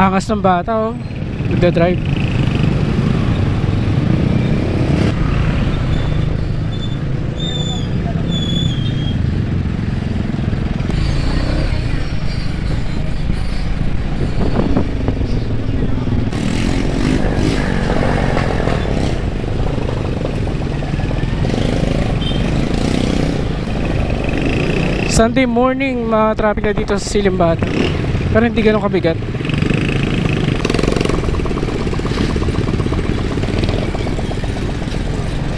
Angas ng bata, oh. Nagda-drive. Sunday morning, mga traffic na dito sa Silimbata. Pero hindi ganun kabigat.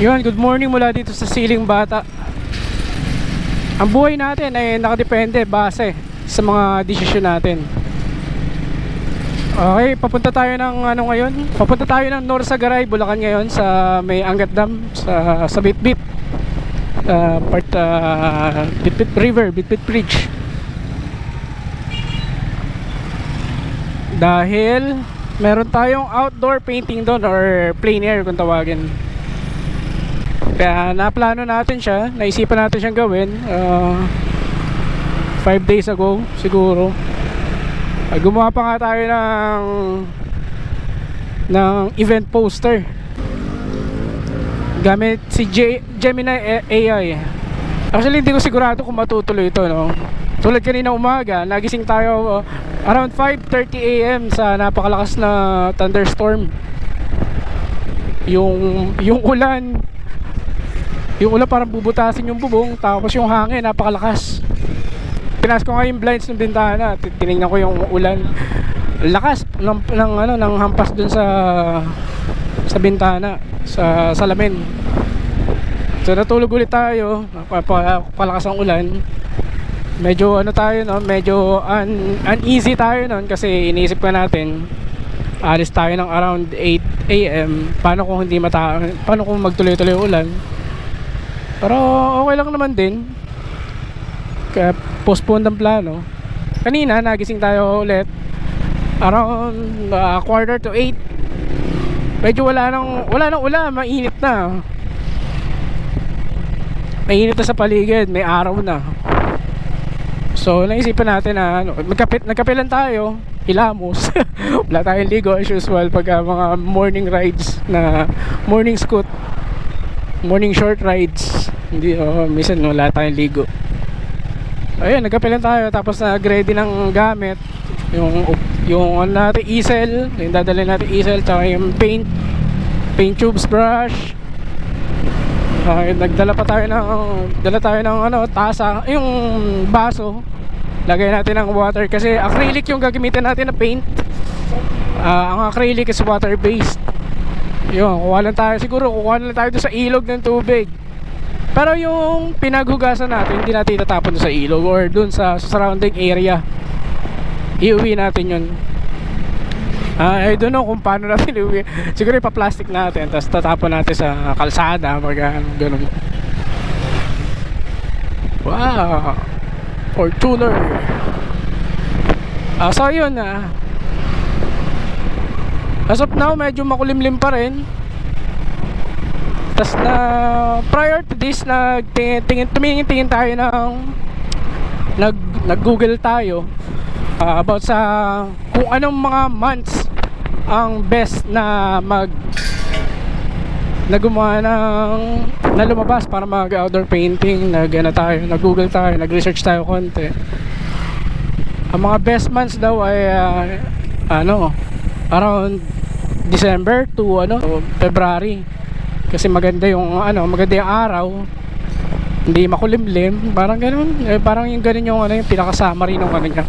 Yun, good morning mula dito sa Silimbata. Ang buhay natin ay nakadepende base sa mga desisyon natin. Okay, papunta tayo ng ano ngayon? Papunta tayo ng Norsagaray, Bulacan ngayon sa may Angat Dam sa Bitbit. Bitbit River, Bitbit Bridge. Dahil meron tayong outdoor painting doon, or plein air kung tawagin. Kaya naplano natin siya, naisipan natin siyang gawin 5 days ago siguro. Gumawa pa nga tayo ng event poster gamit si Gemini AI. Actually hindi ko sigurado kung matutuloy ito, no? Tulad kanina umaga, nagising tayo around 5:30 AM sa napakalakas na thunderstorm. Yung ulan parang bubutasin yung bubong, tapos yung hangin napakalakas. Pinas ko nga yung blinds ng bintana, tinignan ko yung ulan. Lakas ng hampas dun sa bintana, sa salamin. So natulog ulit tayo, palakas ang ulan. Medyo medyo uneasy tayo noon kasi iniisip pa natin alis tayo ng around 8 AM. Paano kung magtuloy-tuloy ulan? Pero okay lang naman din. Kaya postpone ang plano. Kanina nagising tayo ulit around 7:45. Medyo wala nang ulan, mainit na. Mainit na sa paligid, may araw na. So naisipan natin na nagkape lang tayo, hilamos. Wala tayong ligo as usual pag mga morning rides na morning scoot, morning short rides. Hindi, minsan wala tayong ligo. Ayun, nagkape lang tayo, tapos nag-ready ng gamit. Yung natin easel, yung dadalhin natin easel, tsaka yung paint tubes, brush. Dala tayo ng tasa, yung baso. Lagay natin ng water kasi acrylic yung gagamitin natin na paint. Ang acrylic is water based. Yun, kuha lang tayo doon sa ilog ng tubig. Pero yung pinaghugasan natin, hindi natin itatapon doon sa ilog or doon sa surrounding area. Iuwi natin yun. I don't know kung paano natin iuwi. Siguro ipa-plastic natin, tapos tatapon natin sa kalsada, ganun. Wow, Fortuner. So yun, as of now medyo makulimlim pa rin. Tapos prior to this, tumingin tayo nag-google tayo about sa kung anong mga months ang best na gumawa na lumabas para mag-outdoor painting. Nag-google tayo, nag-research tayo konti. Ang mga best months daw ay around December to February. Kasi maganda yung araw, hindi makulimlim, parang ganun. Parang yung ganun yung pinaka-summary nung niya.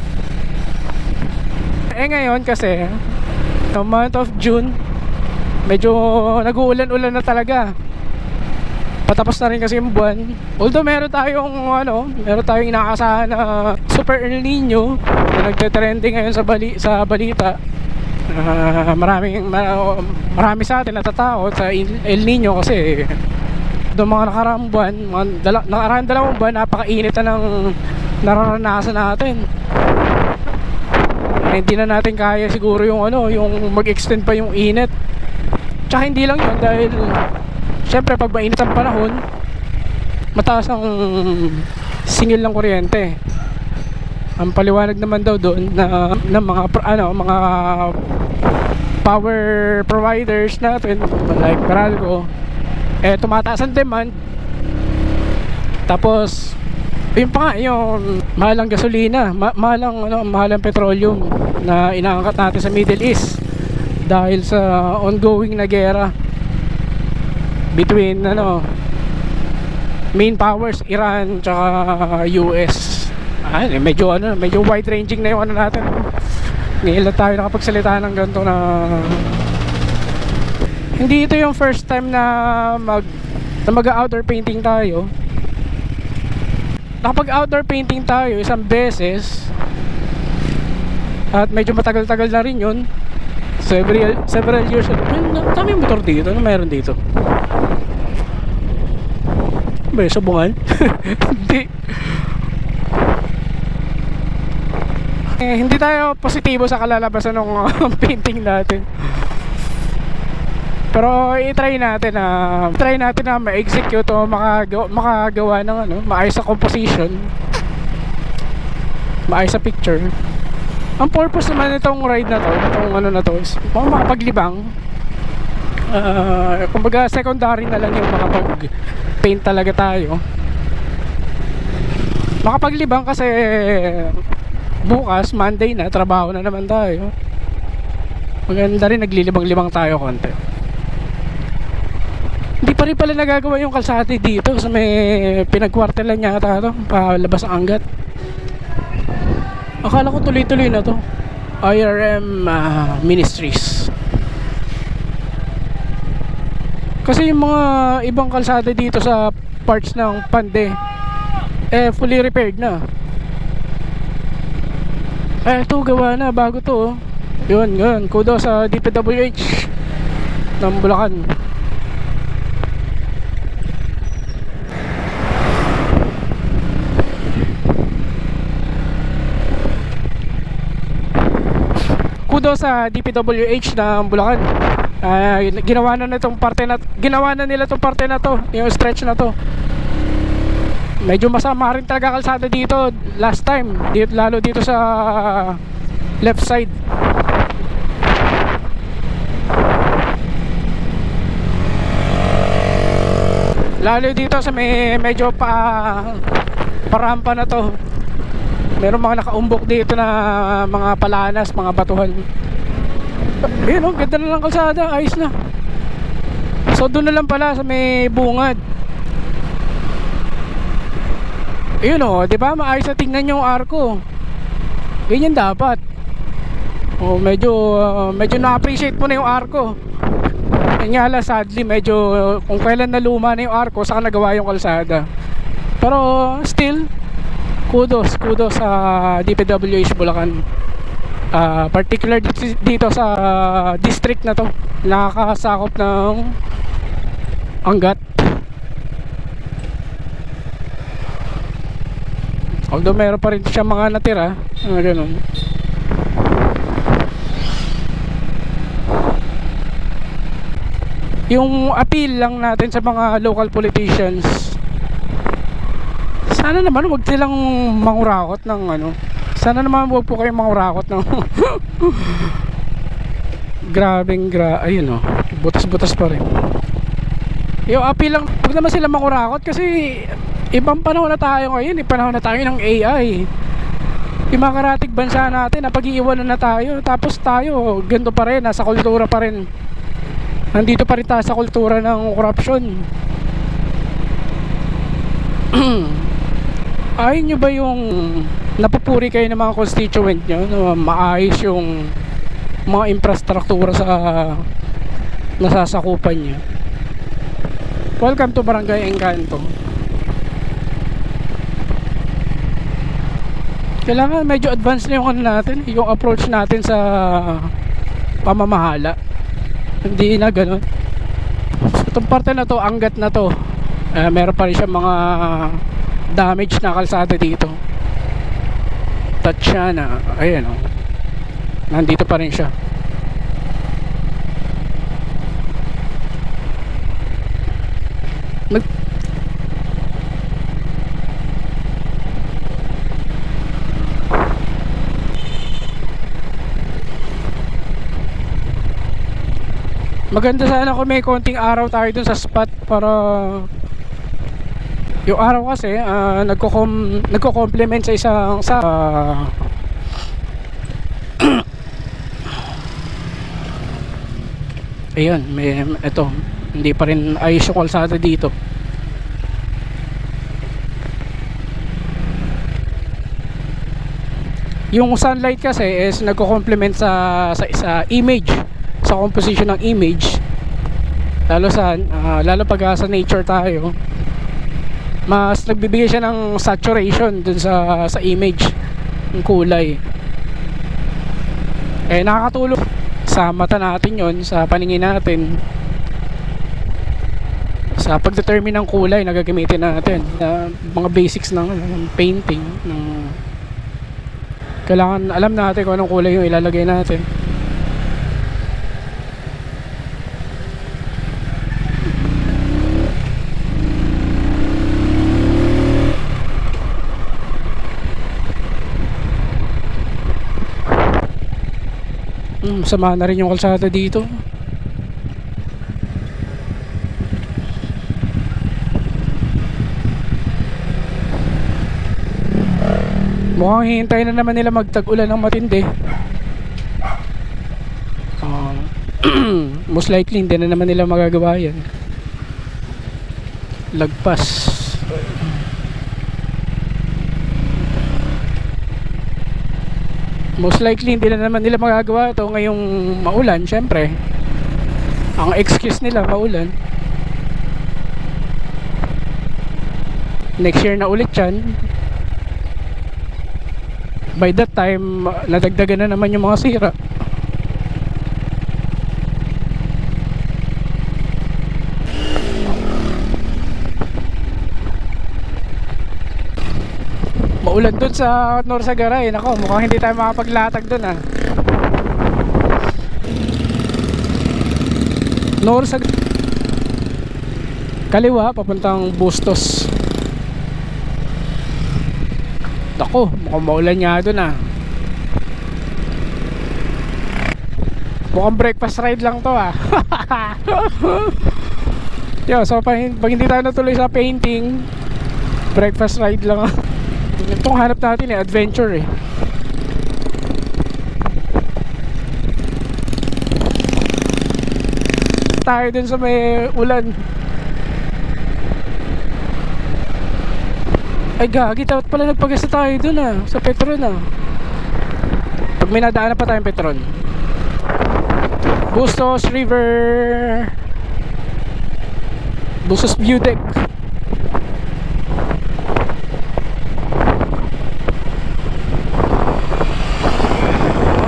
Ngayon kasi no month of June, medyo nag-uulan-ulan na talaga. Patapos na rin kasi yung buwan. Although meron tayong inaasahan na Super El Nino na nagte-trending ngayon sa balita. Marami sa atin natatakot sa El Nino kasi doon mga nakaraang buwan, nakaraang 2 buwan, napakainit na ng nararanasan natin. Hindi na natin kaya siguro yung mag-extend pa yung init. Tsaka hindi lang yun, dahil syempre pag mainit ang panahon, mataas ang singil ng kuryente. Ang paliwanag naman daw doon na mga mga power providers natin like Meralco, tumataas ang demand. Tapos yun pa nga, yung mahalang gasolina, mahalang petroleum na inaangkat natin sa Middle East dahil sa ongoing na gera between main powers, Iran tsaka US. Medyo wide ranging na yung natin. Ngayon lang tayo nakapagsalita ng ganito na hindi ito yung first time na mag-outdoor painting tayo. Nakapag-outdoor painting tayo isang beses at medyo matagal-tagal na rin yun, several years ago. Dami yung motor dito, ano meron dito? Ba, sabungan? Hindi. Hindi tayo positibo sa kalalabasan ng painting natin. Pero i-try natin na ma-execute o makagawa ng maayos sa composition, maayos sa picture. Ang purpose naman nitong ride na to, itong is makapaglibang. Kumbaga secondary na lang yung makapag-paint talaga tayo. Makapaglibang kasi bukas, Monday na, trabaho na naman tayo. Maganda rin naglilibang-libang tayo konti. Hindi pa rin pala nagagawa yung kalsada dito sa may pinagkwartelan niya ata ito, palabas ang Angat. Akala ko tuloy-tuloy na to. IRM Ministries. Kasi yung mga ibang kalsada dito sa parts ng Pande fully repaired na. Ito gawa na, bago to. Yun, kudos sa DPWH ng Bulacan. Kudos sa DPWH ng Bulacan. Ginawa na nila itong parte na to, yung stretch na to. Medyo masama rin talaga kalsada dito last time, lalo dito sa left side. Lalo dito sa medyo parampa na to. Meron mga nakaumbok dito na mga palanas, mga batuhan. Ayun, ganda na lang kalsada, ayos na. So doon na lang pala sa may bungad. Ayun di ba? Maayos na tingnan yung arko. Ganyan dapat. Medyo na-appreciate mo na yung arko. Nga lang, sadly, medyo kung kailan na luma na yung arko, saka nagawa yung kalsada. Pero still, kudos sa DPWH Bulacan. Particular dito sa district na to, nakakasakop ng Angat. Although meron pa rin siya mga natira, ganun. Yung appeal lang natin sa mga local politicians, sana naman wag silang mangurakot ng sana naman wag po kayong mangurakot ng ayun butas-butas pa rin. Yung appeal lang, wag naman sila mangurakot kasi ibang panahon na tayo ngayon, panahon na tayo ng AI. Yung mga karatig bansa natin, napag-iiwanan na tayo, tapos tayo ganito pa rin, nasa kultura pa rin, nandito pa rin tayo sa kultura ng corruption. Ayun nyo ba yung napupuri kayo ng mga constituent nyo na maayos yung mga infrastruktura sa nasasakupan nyo? Welcome to Barangay Engkanto. Kailangan medyo advance na yung natin, yung approach natin sa pamamahala. Hindi na ganun. Itong parte na to, Angat na to, meron pa rin siya mga damage na kalsada dito. Tatiana, ayan nandito pa rin siya. Maganda sana kung may konting araw tayo dun sa spot para yung araw kasi nagko-complement sa isang ayun, may ito, hindi pa rin ayos yung kalsada dito. Yung sunlight kasi is nagko-complement sa image, sa composition ng image. Lalo pag sa nature tayo, mas nagbibigay siya ng saturation dun sa image, ng kulay. Nakakatulong sa mata natin yon, sa paningin natin, sa pagdetermine ng kulay na gagamitin natin, mga basics ng painting, kailangan alam natin kung anong kulay yung ilalagay natin. Sama na rin yung kalsada dito. Mukhang hihintayin na naman nila magtag-ulan ng matindi. Most likely hindi na naman nila magagawa yan. Lagpas. Most likely hindi na naman nila magagawa ito ngayong maulan. Syempre, ang excuse nila maulan. Next year na ulit yan. By that time, nadagdagan na naman yung mga sira. Maulan dun sa Norsagaray. Nako, mukhang hindi tayo makapaglatag dun ah. Norsagaray, kaliwa papuntang Bustos. Nako, mukhang maulan nga dun ah. Mukhang breakfast ride lang to ah. Yo, so pag hindi tayo natuloy sa painting, breakfast ride lang. Itong hanap natin adventure eh. Tayo dun sa may ulan. Ay gagi, dapat pala nagpagasta tayo dun ah, sa Petron ah. Pag may nadaanan pa tayong Petron. Bustos River, Bustos View Deck.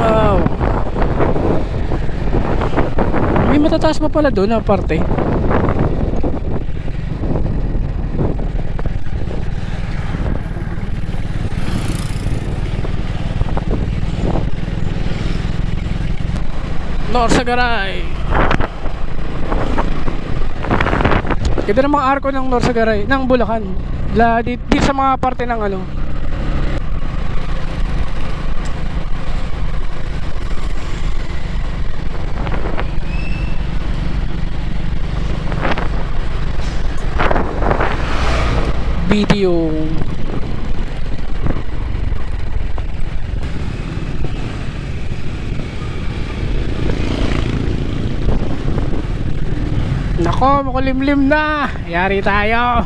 Wow, may matataas pa pala doon na parte. Norsagaray. Ganda ng mga arko ng Norsagaray, ng Bulacan. Dito sa mga parte ng ano. Video. Nako, makulimlim na. Yari tayo.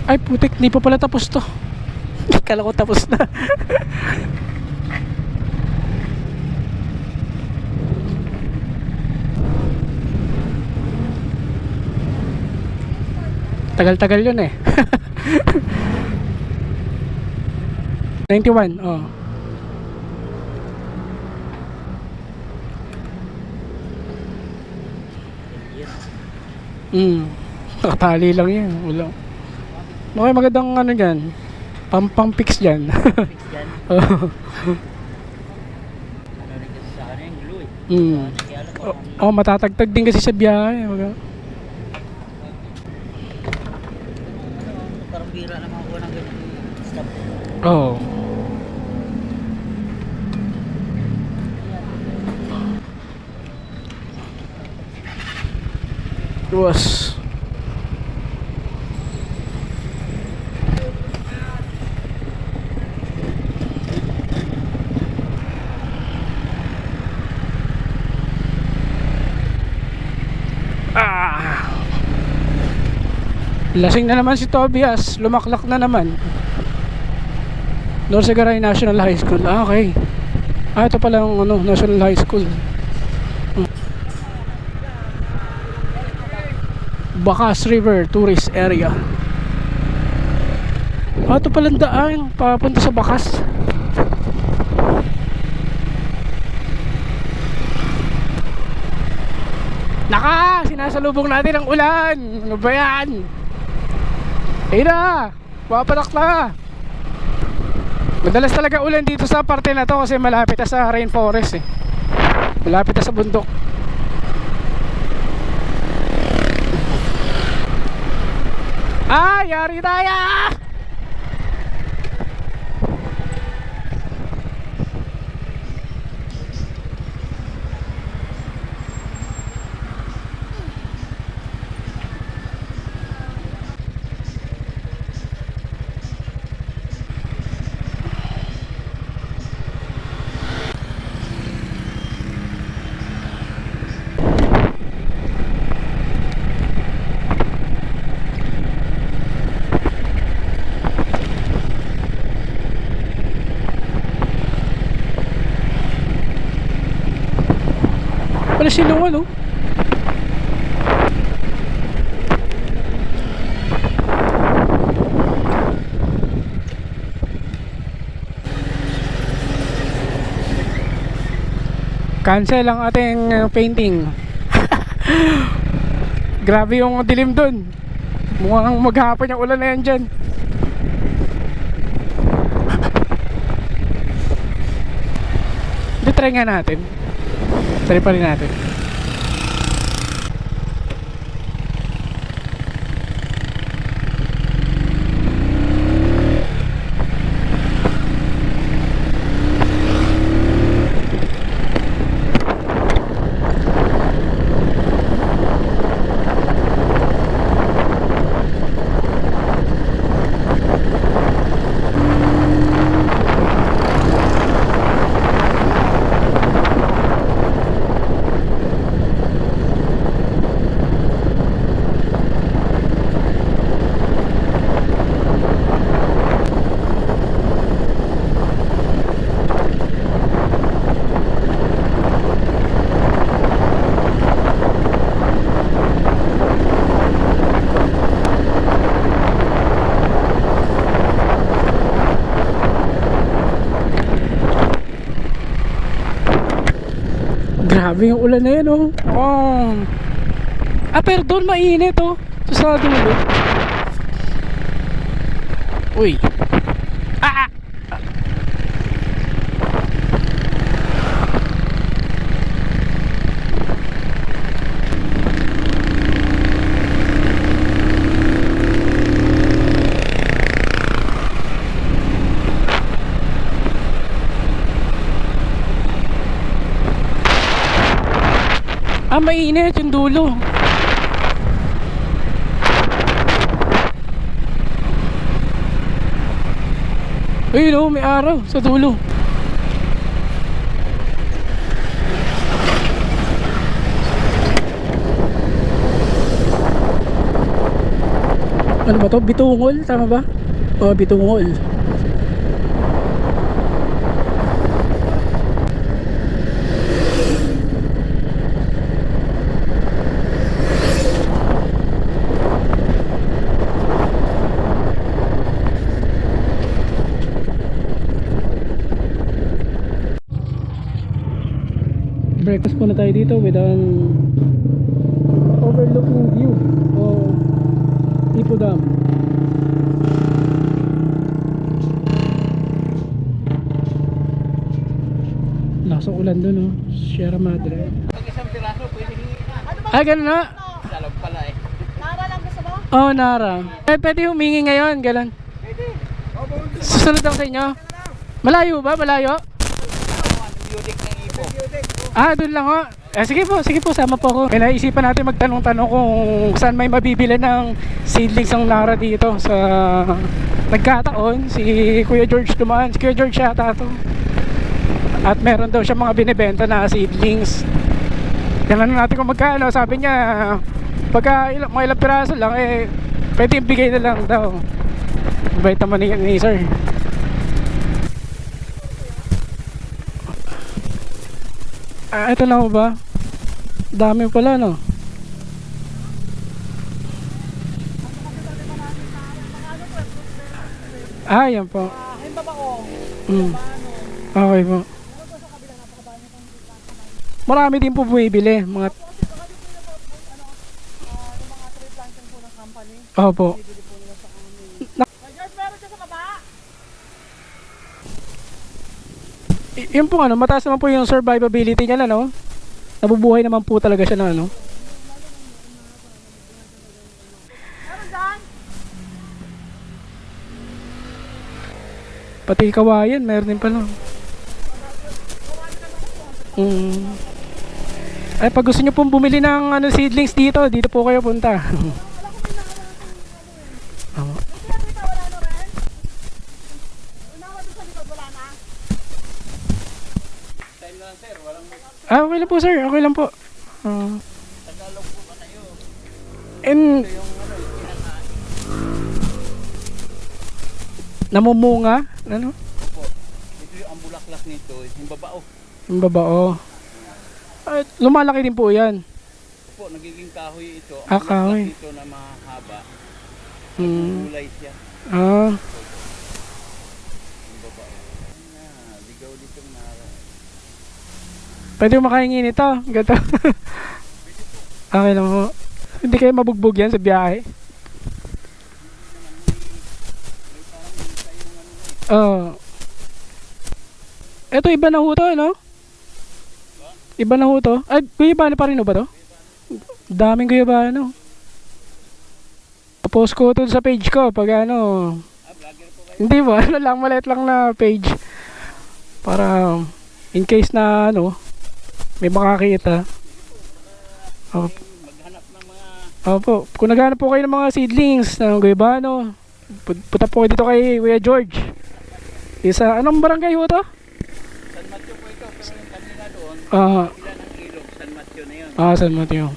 Ay putik, di pa pala tapos to. Kala ko tapos na. Tagal-tagal yun eh. 91, oh. Nakatali lang yan. Wala. Okay, magandang ano dyan. Pang-fix dyan. Fix dyan? Oh. Ano rin kasi sa ano yung glue eh. Oh, matatagtag din kasi sa biyahe. Oo. Luwas. Lasing na naman si Tobias, lumaklak na naman. Norsagaray National High School. Okay. Ito pala ang ano, National High School. Bacas River Tourist Area. Ito pala ang daan papunta sa Bacas. Naka! Sinasalubong natin ang ulan. Ano ba yan? Ayun na! Papatak na! Madalas talaga ulan dito sa parte na to kasi malapit na sa rainforest eh. Malapit na sa bundok. Ah! Yari tayo! Wala silungan oh. Cancel ang ating painting. Grabe yung dilim dun. Mukhang maghapon yung ulan na yan dyan. Hindi, try nga natin. Try pa rin natin. Grabe yung ulan na yun oh. Oh. Ah, pero doon mainit oh. Sa dulo. Uy. Ah, ah. Ah, mainit yung dulo. Ayun oh, may araw sa dulo. Ano ba to? Bitungol? Tama ba? Oh, Bitungol. Breakfast muna tayo dito with an overlooking view of Ipo Dam. Lakas ang ulan dun oh, Sierra Madre. Pag isang piraso pwede hingin na. Ah, ganun na? Salog pala eh. Nara lang gusto mo? Oh, Nara. Pwede humingi ngayon, ganun. Pwede. Susunod ako sa inyo. Malayo ba? Malayo? Biyodik ng ipo. Doon lang ho. Sige po, sama po ako. Kaya naisipan natin magtanong-tanong kung saan may mabibili ng seedlings ng Nara dito sa nagkataon. Si Kuya George dumaan. Si Kuya George yata to. At meron daw siya mga binibenta na seedlings. Tinanong natin kung magkano. Sabi niya, pagka mga ilang piraso lang, pwede ibigay na lang daw. Bait naman ni sir. Ito na ho ba? Dami pala, no? Yan po. Okay po. Marami din po bumibili. Mga... Opo. Yun po mataas naman po yung survivability niya na, no? Nabubuhay naman po talaga siya na, ano? Pati kawayan, meron din pala. Pag gusto nyo pong bumili ng seedlings dito po kayo punta. Okay lang po sir, okay lang po. Tagalog po ba tayo? And Ito yung namumunga, ano? Opo. Ito yung ang bulaklak nito, yung babao. Yung babao. Lumalaki din po yan. Opo, nagiging kahoy ito. Kahoy. Bulaklak nito na mahaba. Gulay siya. Yung babao. Ligaw dito Nara. Pwede makahingi nito. Gato. Okay lang po. Hindi kayo mabugbog yan sa biyahe. Ito iba na ho to, no? Iba na ho to. Guyabano pa rin ho ba to? Daming guyabano. Post ko to sa page ko pag Vlogger po kayo? hindi ba? Maliit lang na page. Para in case na may makakita. Maghanap ng mga... Opo, kung naghanap po kayo ng mga seedlings ng guyabano, punta po kayo dito kay Kuya George. Anong barangay ho to? San Mateo po ito, pero yung kanina doon, ilan ang ilog, San Mateo na yun. San Mateo.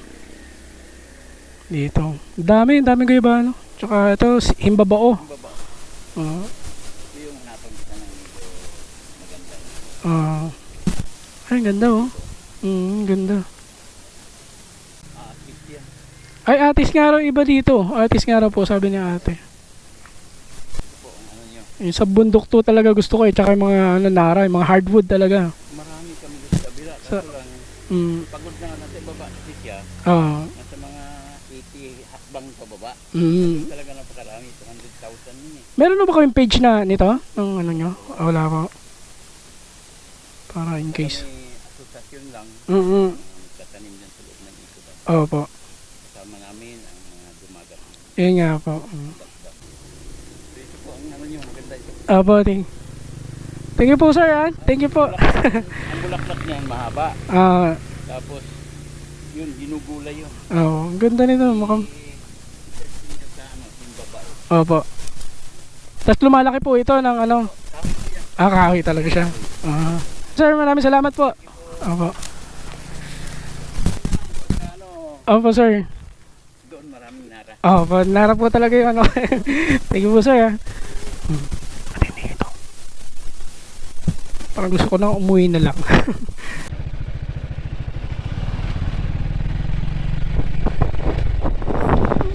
Dito. Daming guyabano. Tsaka ito, himbabao. Yung babao. Ito yung hanapan kita ng ito. Maganda. Ay, ganda oh. Ganda. Atis yan. Ay, atis nga raw iba dito. Atis nga raw po, sabi niya ate. Ito po, ang ano nyo. Yung sa bundok to talaga gusto ko Tsaka yung mga Nara, yung mga hardwood talaga. Marami kami dito sa kabila. Kaso lang, pagod na nasa baba kasi siya. Nasa mga 80 hakbang pababa. Talaga napakarami. 200,000 yun eh. Meron na ba kayong page na nito? Ng nyo? Wala po. Para in case. Kami asosasyon lang. Nagtatanim dyan sa loob ng ikutan. Opo. Kasama namin ang mga dumagat. Yun nga po. Bakbak. So ito po ang ano nyo. Maganda ito. Opo, thank you po sir. Thank you po. Ang bulaklak niyan mahaba. Tapos yun, ginugulay yun. Ang ganda nito. Mukhang... Sa yung babae. Opo. Tapos lumalaki po ito ng ano. Kahoy talaga siya. Sir, maraming salamat po. Opo. Opo sir. Doon maraming Nara. Opo, Nara po talaga yung ano. Thank you po sir. Matindi ito. Parang gusto ko na umuwi na lang.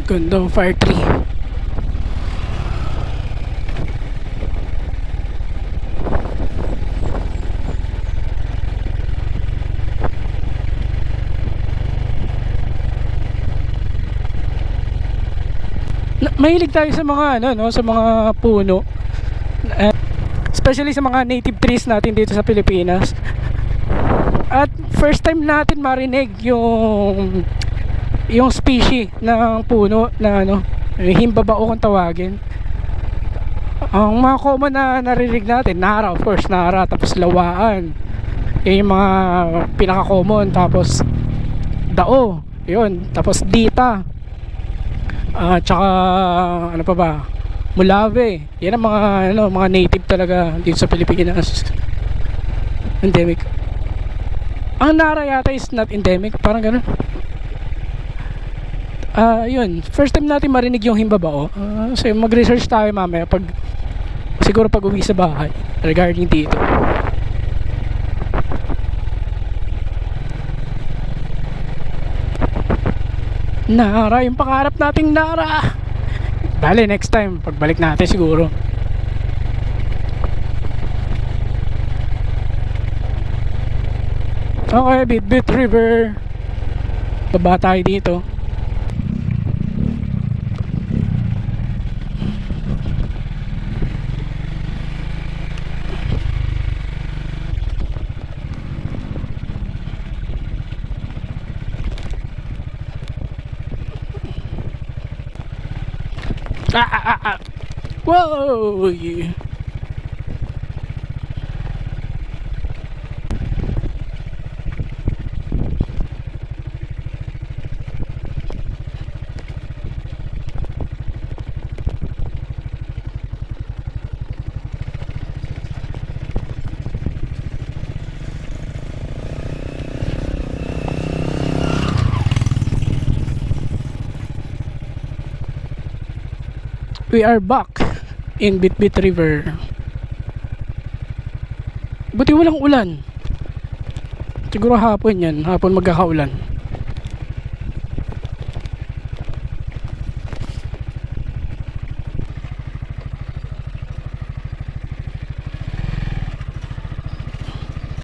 Gandang fire tree. Mahilig tayo sa mga sa mga puno. Especially sa mga native trees natin dito sa Pilipinas. At first time natin marinig yung species ng puno na himbabao kung tawagin. Ang mga common na narinig natin, Nara, of course, Nara, tapos Lawaan. Yun yung mga pinaka-common. Tapos Dao, yun. Tapos Dita. Tsaka ano pa ba? Mulave. Yan ang mga mga native talaga dito sa Pilipinas. Endemic. Ang Nara yata is not endemic, parang ganun. Yun. First time natin marinig yung Himbabao. So mag-research tayo mamaya siguro pag uwi sa bahay regarding dito. Nara, yung pangarap nating Nara. Dali, next time pagbalik natin siguro. Okay, Bitbit River. Baba tayo dito. Whoa! We are back in Bitbit River. Buti walang ulan. Siguro hapon yan. Hapon magkakaulan.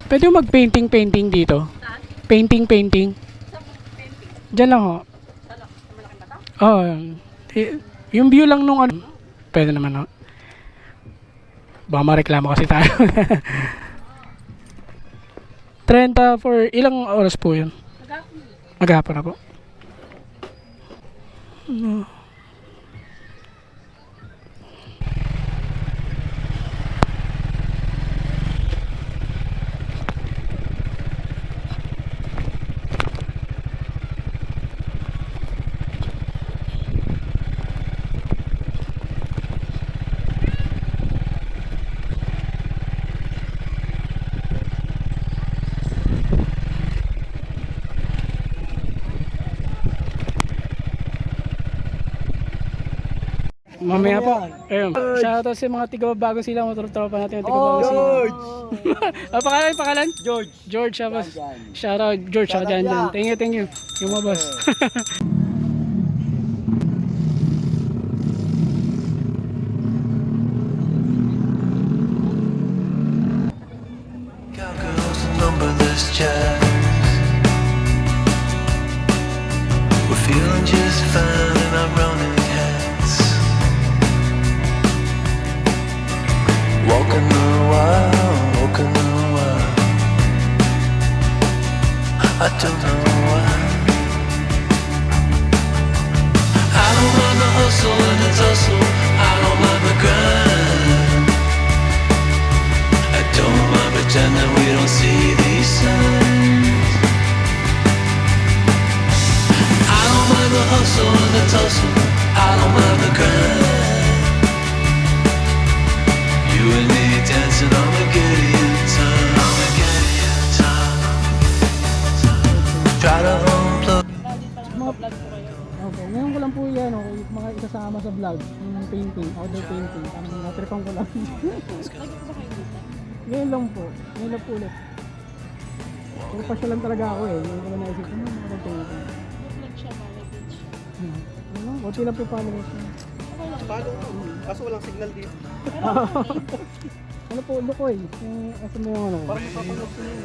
Pwede mo mag-painting dito? Painting. Diyan lang ho. Oh, yung view lang nung ano. Pwede naman ho. Baka mareklamo kasi tayo. 30 for ilang oras po yun? Maghapon na po. Mamaya po. Ayun. Shoutout sa mga tigabago sila, mga tropa natin, tigabago sila. Pangalan? George, shoutout George, saka Jan. Thank you. Yung mga boss. Cowgirls and numberless jazz. We're feeling just fine in our running hats. Walking a while. I don't know why. I don't mind the hustle and the tussle. I don't mind the grind. I don't mind pretending we don't see these signs. I don't mind the hustle and the tussle. I don't mind the grind. You and me dancing on the Gideon time. Try to unplug. Okay, ngayon ko lang po yan, okay, mga isasama sa vlog, yung painting, outdoor painting, natripan ko lang. Ngayon lang po ulit. Puro pa siya lang talaga ako ngayon ko lang naisip ko, painting. Wati lang po followers niya. Follow ko. Kaso walang signal dito. Ano po, Lukoy, yung asa mo yung ano? Parang mapapanood ko yun.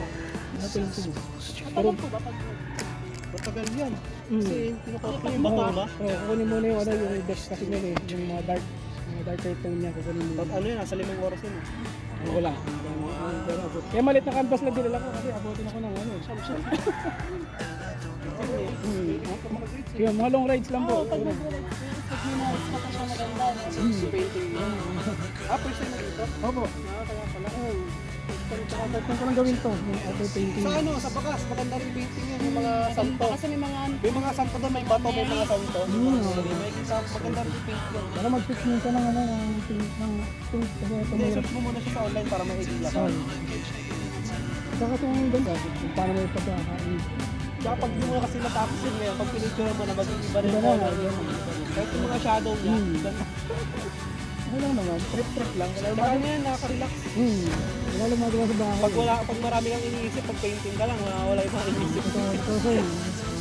Painting. Pero matagal yan. Kasi pinapapanood ko yung baka ba? Kukunin mo na yung ano, yung best kasi nyo yung mga darker tone niya, kukunin mo. Ano yan, nasa 5 oras yun. Wala. Kaya malit na canvas lang dinala ko kasi abutin ako ng ano. Yung mga long rides lang po. pag may na-spot na siya maganda. Painting yun. First time na dito? Opo. Kaya pala. Tatang ko lang gawin to, yung auto painting. Sa ano, sa bakas, maganda rin painting yun, yung mga santo. Kasi may mga ano. May mga santo doon, may bato, may mga santo. May kita, maganda rin paint yun. Para mag-fix minsan ng ano, ng paint, kasi ito Hindi, mahirap. search mo muna siya sa online para maigila ka. Saka itong ganda, kung paano mo ipagkakain. Tsaka pag di mo na kasi natapos yun ngayon, pag pinicture mo na mag-iba rin Iba yung na, color yun. Kahit yung mga shadow niya. Ano lang naman, trip-trip lang. Wala Saka ano yan, nakaka-relax. Wala lang magawa sa bahay. Pag marami kang iniisip, pag painting ka lang, wala yung mga iniisip. Ito sa'yo,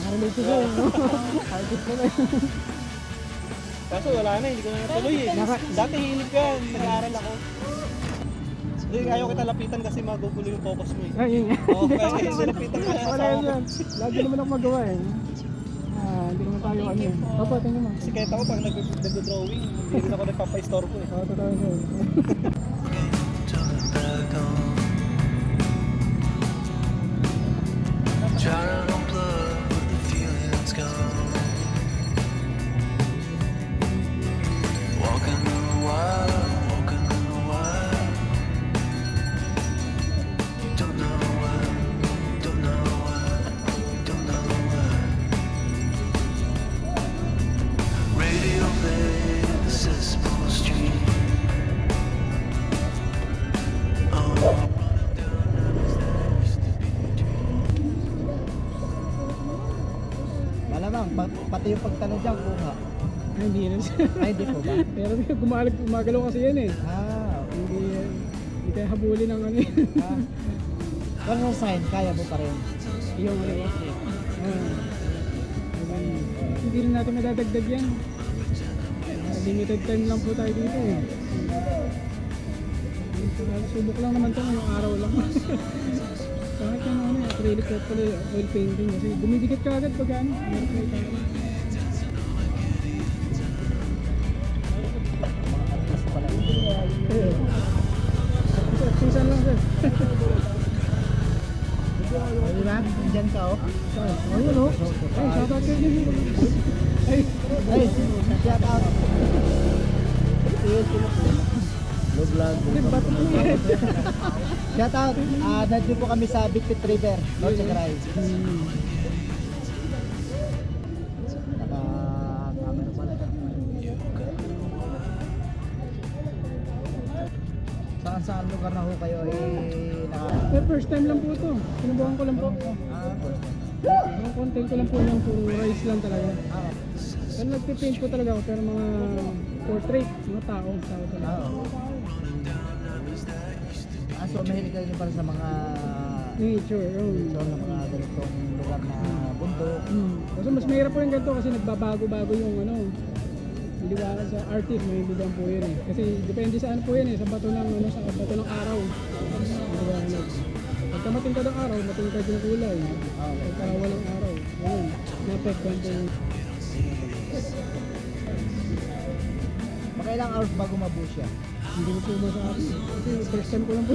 nakarelate ko sa'yo, no? Artist ko lang. Kaso wala na, hindi ko na natuloy eh. Dati hilig ka, nag-aaral ako. Hindi, ayaw kita lapitan kasi magugulo yung focus mo eh. Ay, yun. Oo, kaya nilapitan ka Wala sa yan yan. Lagi naman ako magawa eh. Hindi naman tayo ano eh. Opo, tingin mo. Kasi kahit ako pag nag-drawing, hindi rin ako nagpapa-store ko eh. Oo, totoo sa'yo. Till the back on. Try to unplug, but the feeling's gone. Walking in the wild, walking in the wild. You don't know when, don't know when, you don't know when. Radio play the Cesspool Street. Malamang, pati yung pagtanong dyan, kuha. Ay, hindi na siya. Ay, di po ba? Pero gumagalaw kasi yan eh. Okay. Hindi tayo habulin ng ano yun. Pero yung sign, kaya mo pa rin. Yung ano. Hindi rin natin madadagdag yan. Limited time lang po tayo dito eh. Subok lang naman ito ngayong araw lang. Kahit yung ano, acrylic cut pala, oil painting kasi dumidikit ka agad pag ano. Meron kayo tayo. Season lang sir. Di ba? Diyan ka, oh. Ayun o. Ay, shoutout kayo din. Ay, Ay, shout out. Vlog vlog. ba't mo yan? Shout out. Nandun po kami sa Bigpit River, North Sagray. Naka-camera pala. Saan lugar na ho kayo First time lang po ito. Sinubukan ko lang po. first time. Ang content ko lang po yung puro rice lang talaga. Pero nagpipaint po talaga ako pero mga portrait, mga tao talaga. So mahilig kayo para sa mga Nature, yun. nature na mga ganitong lugar na bundok. Kasi mas mahirap po yung ganito kasi nagbabago-bago yung ano. Liwanag sa artist, may bidang po yun eh. Kasi depende sa ano po yan eh, sa bato ng ano, sa bato ng araw. Liwanag. Pagka matingkad ang araw, matingkad yung kulay. Pagka walang araw, yun. Napekwan po yung Makailang hours bago mabuo siya. hindi ko po masabi. Kasi first time ko lang po.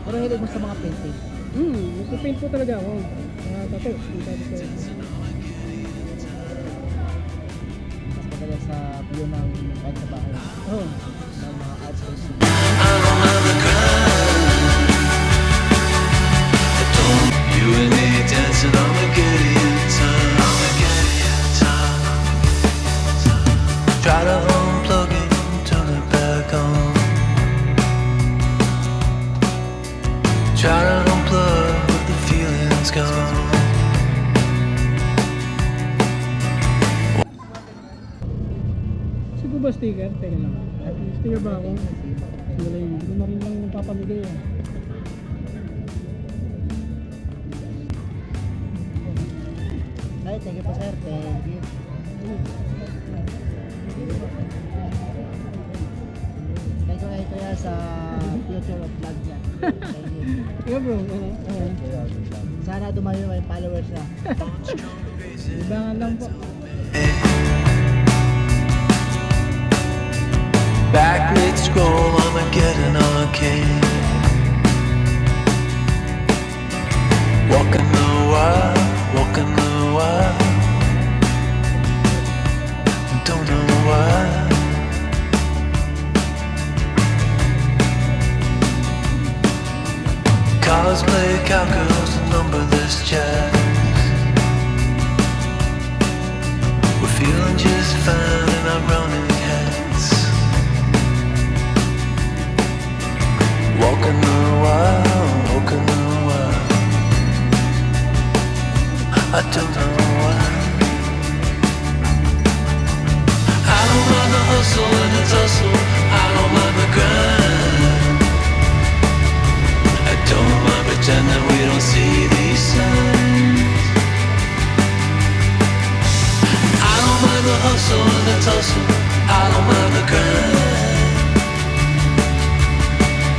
Pero hilig mo sa mga painting. Nagpipaint po talaga ako. Tato. Yung tato ko. Mas maganda sa view ng kahit sa bahay. Oo. Ng mga art painting. You and me dancing on the Gideon time. Try to unplug it, turn it back on. Try to unplug, but the feeling's gone. Gusto ko ba sticker? Teka lang. Sticker ba ako? Wala yun. Hindi na rin lang napapamigay eh. Ay, thank you po sir. Thank you. Thank you kay Kuya sa future of vlog niya. Thank you. Ikaw bro, ano? Sana dumayo yung followers na. Ibangan lang po. Back mid-scroll, I'm getting arcade. Walking the wild, walking the wild. Don't know why. why. Cars play cowgirls and numberless jazz. We're feeling just fine in our running hats. Walking a while, walking a while. I don't know why. I don't mind the hustle and the tussle. I don't mind the grind. I don't mind pretending we don't see these signs. I don't mind the hustle and the tussle. I don't mind the grind.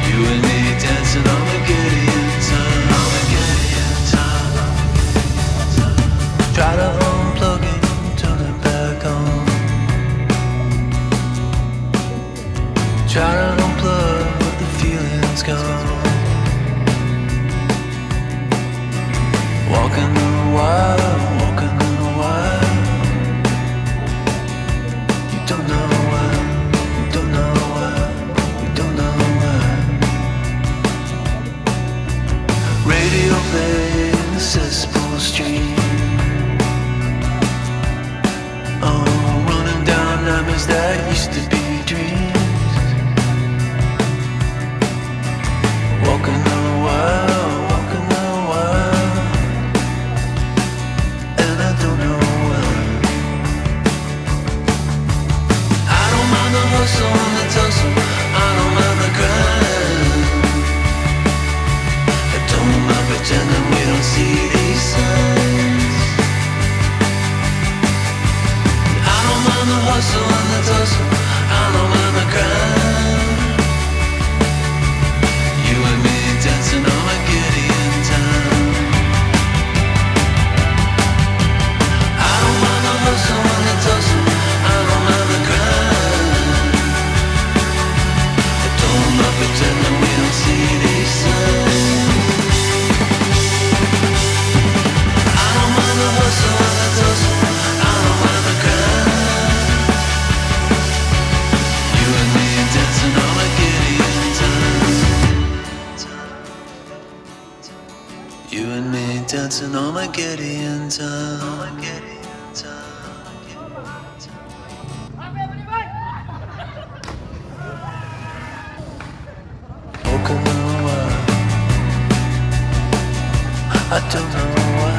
You and me dancing on the Gideon time. On the Gideon time. Try to unplug it, turn it back on. Try to unplug, but the feeling's gone. Walking a while, walking a while. You don't know why, you don't know why, you don't know why. Radio play in the cesspool stream. Oh, running down nightmares that used to be dreams. Walking a while, walking a while. And I don't know why. I don't mind the hustle and the tussle. I don't mind the grind. I don't mind pretending we don't see these signs. I don't mind the hustle and the tussle. I don't mind the grind. You and me dancing on a Gideon time. I don't mind the hustle and the tussle. I don't mind the grind. I don't mind pretending we don't see these signs. I don't mind the hustle and the tussle. I don't mind the grind. You and me dancing on a Gideon time. You and me dancing on my Gideon time. Walking a while. I don't know why.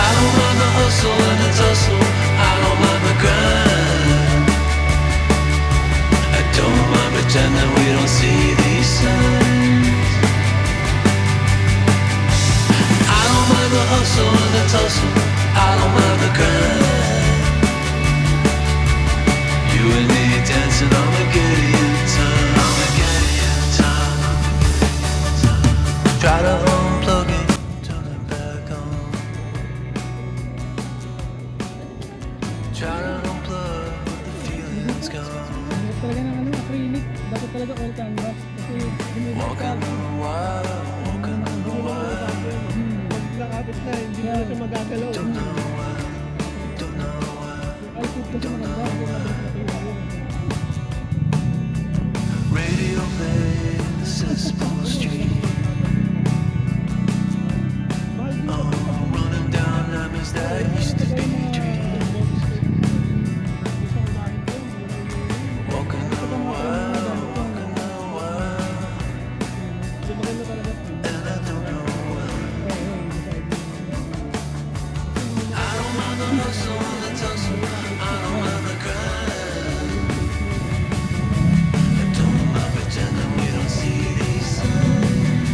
I don't mind the hustle and the tussle. I don't mind the grind. I don't mind pretending we don't see these signs. I don't mind the hustle and the tussle. I don't mind the grind. You and me dancing on the Gideon time. On the Gideon time. Try to unplug it, turn it back on. Try to unplug, but the feeling's gone. Talaga ng ano, acrylic. Dapat talaga all canvas. Kasi Walking a while, walking a while. Pag nakapit na, hindi mo na siya magagalaw. Don't know why, don't know why. ay food kasi maganda. Radio play in the cesspool street. Oh, running down nightmares that used to be dreams. Walking a while, walking a while. And I don't know why. I don't mind the hustle and the tussle. I don't mind the grind. I don't mind pretending we don't see these signs.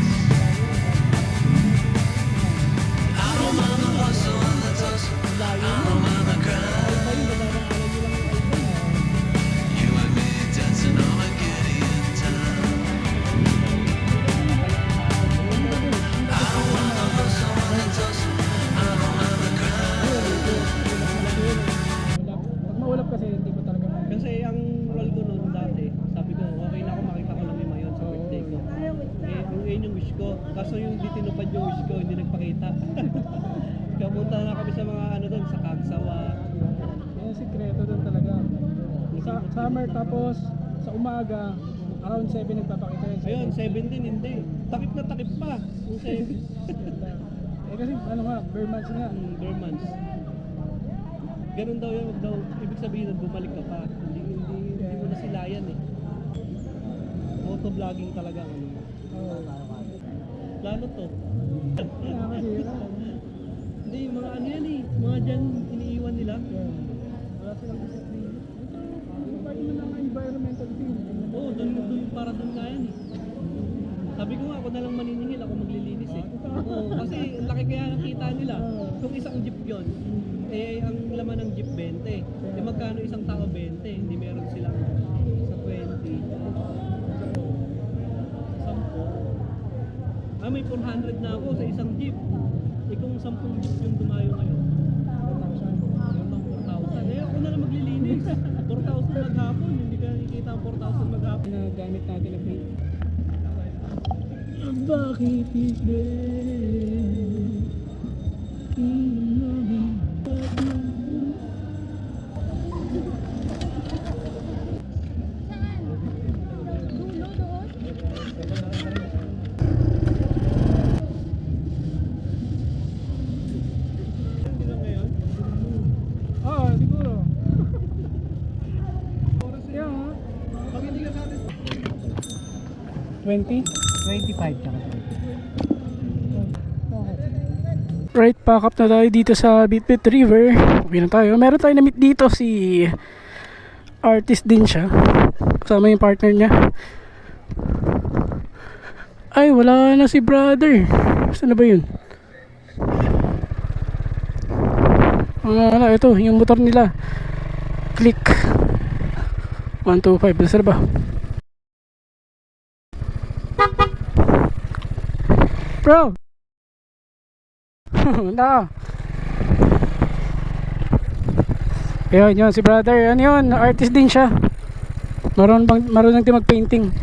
summer, tapos sa umaga, around 7 nagpapakita yan. Ayun, 7 din, hindi. Takip na takip pa. Yung 7. Eh kasi ano nga, bare months nga. Bare months. Ganun daw yun, wag daw. Ibig sabihin na bumalik ka pa. Hindi mo na silayan eh. Motovlogging talaga. Ano. Plano to. Nakakasira. Hindi, mga ano yan eh. Mga dyan iniiwan nila. Wala silang disiplina. Ano ba yun lang ang environmental thing? Oo, dun para dun nga yan eh. Sabi ko nga, ako na lang maniningil, ako maglilinis eh. Oo, kasi ang laki kaya nakita nila. Kung isang jeep yun, eh ang laman ng jeep 20. Eh magkano isang tao 20? Hindi meron silang sa 20. 10. May 400 na ako sa isang jeep. Eh kung 10 jeep yung dumayo ngayon, 4,000. Eh ako na lang maglilinis. 4,000 maghapon, hindi ka nakikita ang 4,000 maghapon. Ginagamit natin na paint. Bakit hindi? Hindi lang ngayon. Oo, siguro. Oras yan, ha? Pag hindi ka satisfied, 20? 25 tsaka 20. Right, pack up na tayo dito sa Bitbit River. Uwi na tayo. Meron tayo na-meet dito, si artist din siya. Kasama yung partner niya. Ay, wala na si brother. Saan na ba yun? Ito, yung motor nila. Click 125. Nasa na ba? Bro! Na. Ayun, yun si brother. Ano yun? Artist din siya. Marunong din mag-painting.